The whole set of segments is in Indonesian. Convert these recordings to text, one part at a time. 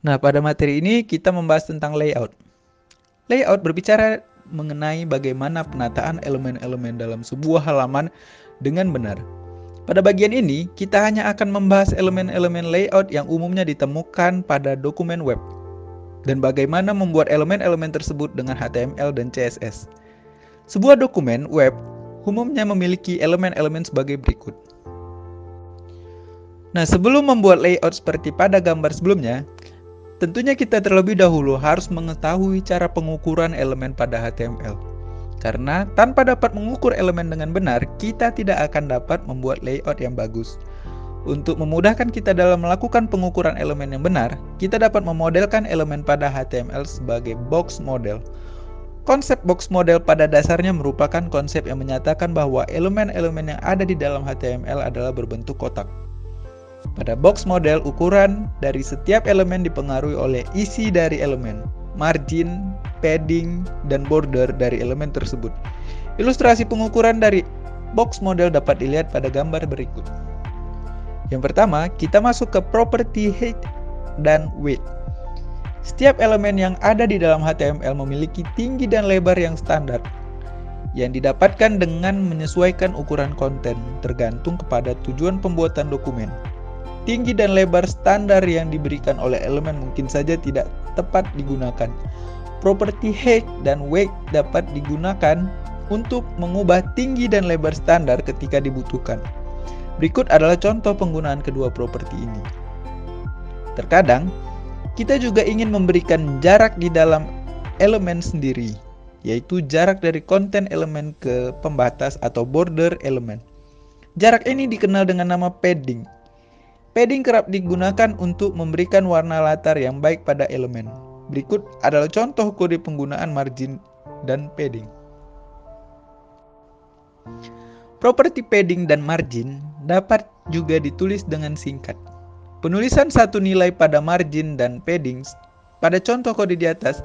Nah, pada materi ini kita membahas tentang layout. Layout berbicara mengenai bagaimana penataan elemen-elemen dalam sebuah halaman dengan benar. Pada bagian ini, kita hanya akan membahas elemen-elemen layout yang umumnya ditemukan pada dokumen web dan bagaimana membuat elemen-elemen tersebut dengan HTML dan CSS. Sebuah dokumen web umumnya memiliki elemen-elemen sebagai berikut. Nah, sebelum membuat layout seperti pada gambar sebelumnya, tentunya kita terlebih dahulu harus mengetahui cara pengukuran elemen pada HTML. Karena tanpa dapat mengukur elemen dengan benar, kita tidak akan dapat membuat layout yang bagus. Untuk memudahkan kita dalam melakukan pengukuran elemen yang benar, kita dapat memodelkan elemen pada HTML sebagai box model. Konsep box model pada dasarnya merupakan konsep yang menyatakan bahwa elemen-elemen yang ada di dalam HTML adalah berbentuk kotak. Pada box model, ukuran dari setiap elemen dipengaruhi oleh isi dari elemen, margin, padding, dan border dari elemen tersebut. Ilustrasi pengukuran dari box model dapat dilihat pada gambar berikut. Yang pertama, kita masuk ke property height dan width. Setiap elemen yang ada di dalam HTML memiliki tinggi dan lebar yang standar, yang didapatkan dengan menyesuaikan ukuran konten tergantung kepada tujuan pembuatan dokumen. Tinggi dan lebar standar yang diberikan oleh elemen mungkin saja tidak tepat digunakan. Property height dan width dapat digunakan untuk mengubah tinggi dan lebar standar ketika dibutuhkan. Berikut adalah contoh penggunaan kedua properti ini. Terkadang, kita juga ingin memberikan jarak di dalam elemen sendiri, yaitu jarak dari konten elemen ke pembatas atau border elemen. Jarak ini dikenal dengan nama padding. Padding kerap digunakan untuk memberikan warna latar yang baik pada elemen. Berikut adalah contoh kode penggunaan margin dan padding. Properti padding dan margin dapat juga ditulis dengan singkat. Penulisan satu nilai pada margin dan padding pada contoh kode di atas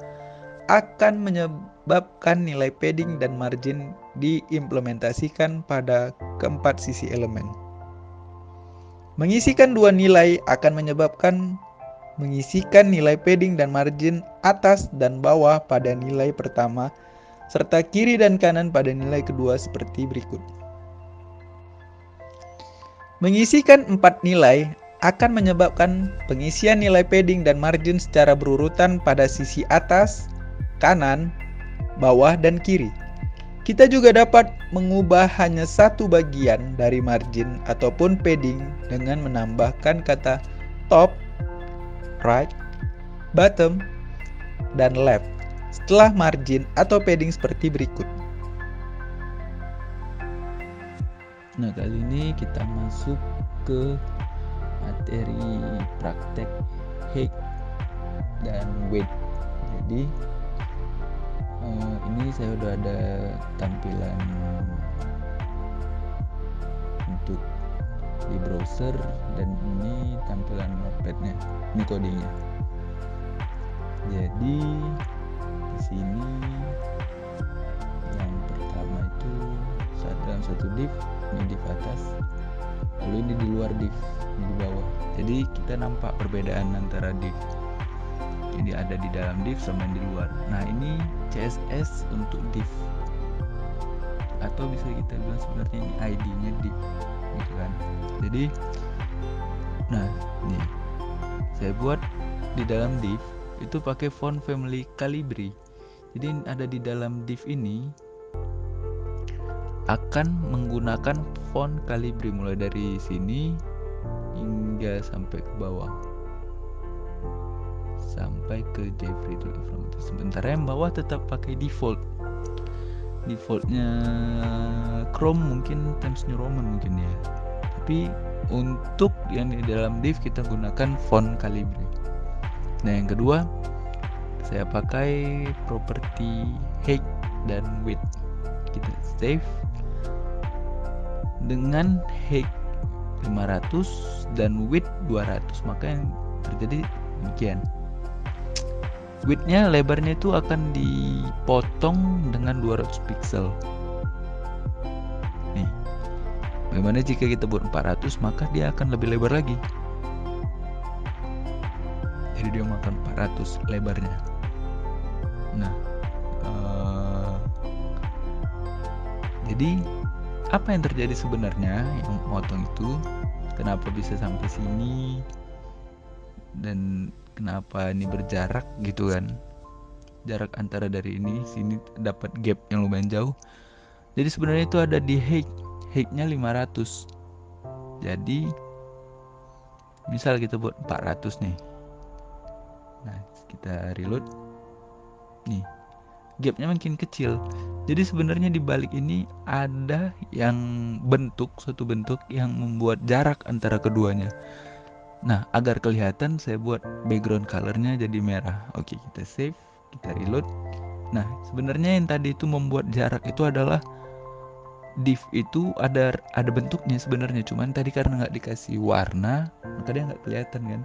akan menyebabkan nilai padding dan margin diimplementasikan pada keempat sisi elemen. Mengisikan dua nilai akan menyebabkan mengisikan nilai padding dan margin atas dan bawah pada nilai pertama, serta kiri dan kanan pada nilai kedua seperti berikut. Mengisikan 4 nilai akan menyebabkan pengisian nilai padding dan margin secara berurutan pada sisi atas, kanan, bawah, dan kiri. Kita juga dapat mengubah hanya satu bagian dari margin ataupun padding dengan menambahkan kata top, right, bottom, dan left setelah margin atau padding seperti berikut. Nah, kali ini kita masuk ke materi praktek height dan width. Jadi ini saya udah ada tampilan untuk di browser dan ini tampilan notepadnya, ini kodenya. Jadi di sini yang pertama itu dalam satu div, ini div atas, lalu ini di luar div, ini di bawah. Jadi kita nampak perbedaan antara div. Jadi ada di dalam div sama yang di luar. Nah, ini CSS untuk div, atau bisa kita bilang sebenarnya ini ID-nya div, gitu kan. Jadi, nah nih saya buat di dalam div itu pakai font family Calibri. Jadi ada di dalam div ini akan menggunakan font Calibri mulai dari sini hingga sampai ke bawah, sampai ke Jeffrey dulu. Sementara yang bawah tetap pakai defaultnya Chrome, mungkin Times New Roman mungkin ya, tapi untuk yang di dalam div kita gunakan font Calibri. Nah, yang kedua saya pakai properti height dan width. Kita save dengan height 500 dan width 200, maka yang terjadi demikian. Width-nya, lebarnya itu akan dipotong dengan 200 pixel. Nih, bagaimana jika kita buat 400, maka dia akan lebih lebar lagi. Jadi dia makan 400 lebarnya. Nah, jadi apa yang terjadi sebenarnya yang motong itu? Kenapa bisa sampai sini? Dan kenapa ini berjarak gitu kan? Jarak antara dari ini sini dapat gap yang lumayan jauh. Jadi sebenarnya itu ada di height-nya 500. Jadi misal kita buat 400 nih. Nah, kita reload. Nih, gapnya makin kecil. Jadi sebenarnya di balik ini ada yang suatu bentuk yang membuat jarak antara keduanya. Nah, agar kelihatan saya buat background colornya jadi merah. Oke, kita save, kita reload. Nah, sebenarnya yang tadi itu membuat jarak itu adalah div itu ada bentuknya sebenarnya, cuman tadi karena nggak dikasih warna, maka dia nggak kelihatan kan.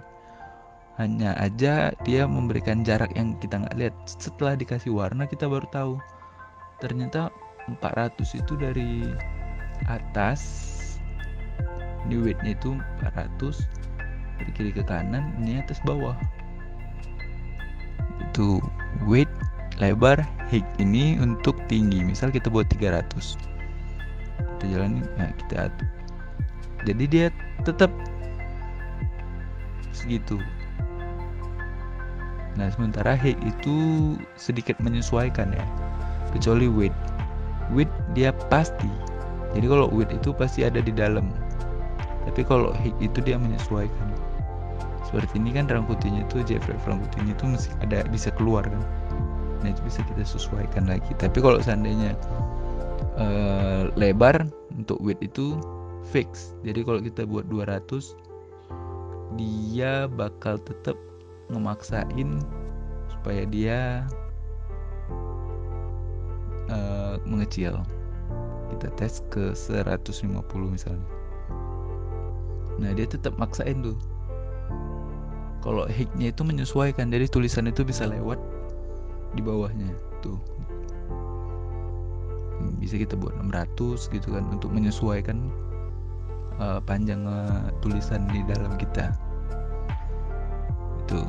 Hanya aja dia memberikan jarak yang kita nggak lihat. Setelah dikasih warna kita baru tahu. Ternyata 400 itu dari atas, ini width-nya itu 400, dari kiri ke kanan, ini atas bawah. Itu width, lebar, height ini untuk tinggi. Misal kita buat 300. Kita jalanin, nah kita atur. Jadi dia tetap segitu. Nah, sementara height itu sedikit menyesuaikan ya. Kecuali width. Width dia pasti. Jadi kalau width itu pasti ada di dalam. Tapi kalau height itu dia menyesuaikan. Seperti ini kan rambut putihnya itu, JFrame rambut putihnya itu masih ada, bisa keluar kan. Nah, itu bisa kita sesuaikan lagi. Tapi kalau seandainya lebar untuk width itu fix. Jadi kalau kita buat 200, dia bakal tetap memaksain supaya dia mengecil. Kita tes ke 150 misalnya. Nah, dia tetap maksain tuh. Kalau height-nya itu menyesuaikan, jadi tulisan itu bisa lewat di bawahnya tuh. Bisa kita buat 600 gitu kan, untuk menyesuaikan panjang tulisan di dalam kita itu.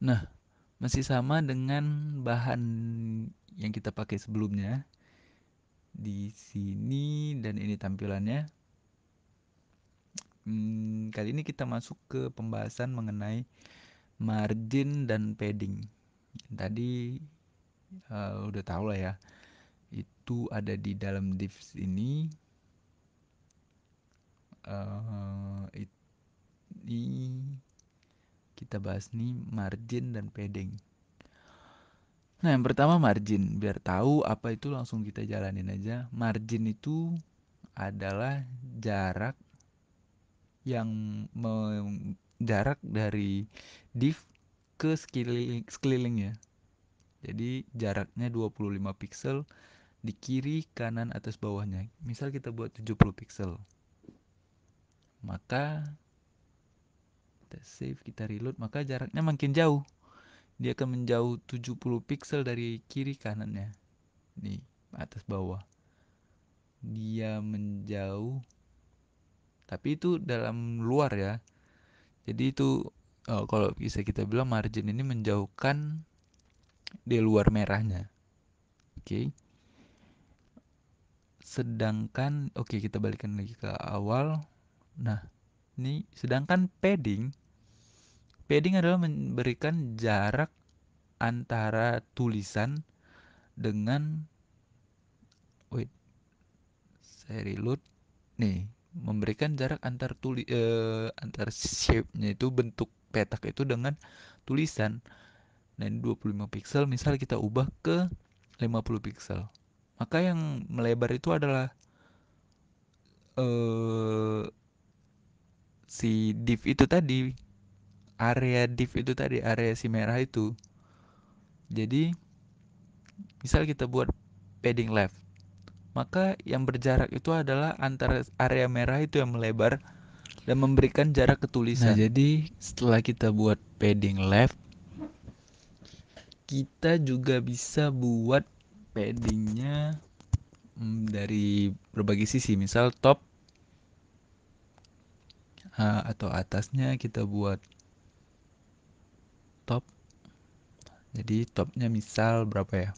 Nah, masih sama dengan bahan yang kita pakai sebelumnya. Di sini dan ini tampilannya. Kali ini kita masuk ke pembahasan mengenai margin dan padding. Tadi udah tahu lah ya, itu ada di dalam divs ini. Ini kita bahas nih margin dan padding. Nah, yang pertama margin. Biar tahu apa itu langsung kita jalanin aja. Margin itu adalah jarak yang jarak dari div ke sekelilingnya. Jadi jaraknya 25 pixel di kiri, kanan, atas, bawahnya. Misal kita buat 70 pixel. Maka kita save, kita reload, maka jaraknya makin jauh. Dia akan menjauh 70 pixel dari kiri kanannya. Nih, atas bawah. Dia menjauh, tapi itu dalam luar ya. Jadi itu kalau bisa kita bilang margin ini menjauhkan di luar merahnya. Oke. Sedangkan kita balikan lagi ke awal. Nah, ini sedangkan padding adalah memberikan jarak antara tulisan dengan saya reload. Nih, memberikan jarak antar antar shape-nya itu, bentuk petak itu dengan tulisan. Nah, ini 25 pixel, misal kita ubah ke 50 pixel. Maka yang melebar itu adalah si div itu tadi, area div itu tadi, area si merah itu. Jadi misal kita buat padding left, maka yang berjarak itu adalah antara area merah itu yang melebar dan memberikan jarak ke tulisan. Nah, jadi setelah kita buat padding left, kita juga bisa buat paddingnya dari berbagai sisi. Misal top atau atasnya kita buat top. Jadi topnya misal berapa ya?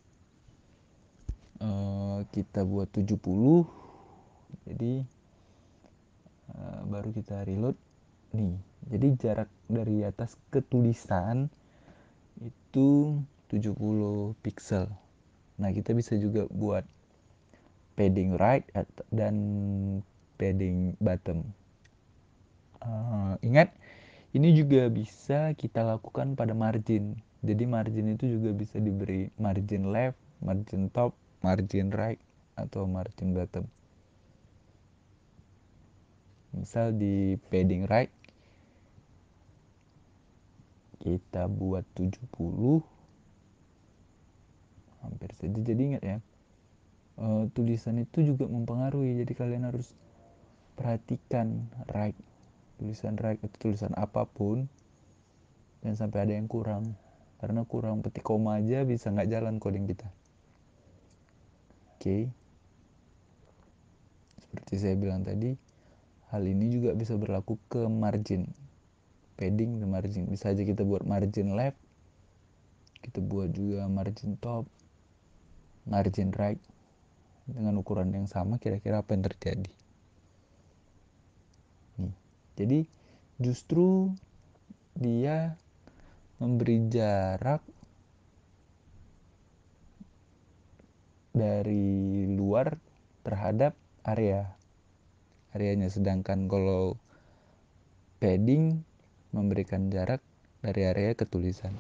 Kita buat 70. Jadi baru kita reload nih. Jadi jarak dari atas ke tulisan itu 70 pixel. Nah, kita bisa juga buat padding right dan padding bottom. Ingat, ini juga bisa kita lakukan pada margin. Jadi margin itu juga bisa diberi margin left, margin top, margin right, atau margin bottom. Misal di padding right kita buat 70, hampir saja. Jadi ingat ya, tulisan itu juga mempengaruhi. Jadi kalian harus perhatikan right, tulisan right atau tulisan apapun, dan sampai ada yang kurang. Karena kurang petik koma aja bisa nggak jalan coding kita. Oke. Seperti saya bilang tadi, hal ini juga bisa berlaku ke margin. Padding dan margin. Bisa aja kita buat margin left, kita buat juga margin top, margin right. Dengan ukuran yang sama, kira-kira apa yang terjadi? Nih. Jadi justru dia memberi jarak dari luar terhadap areanya, sedangkan kalau padding memberikan jarak dari area ke tulisan.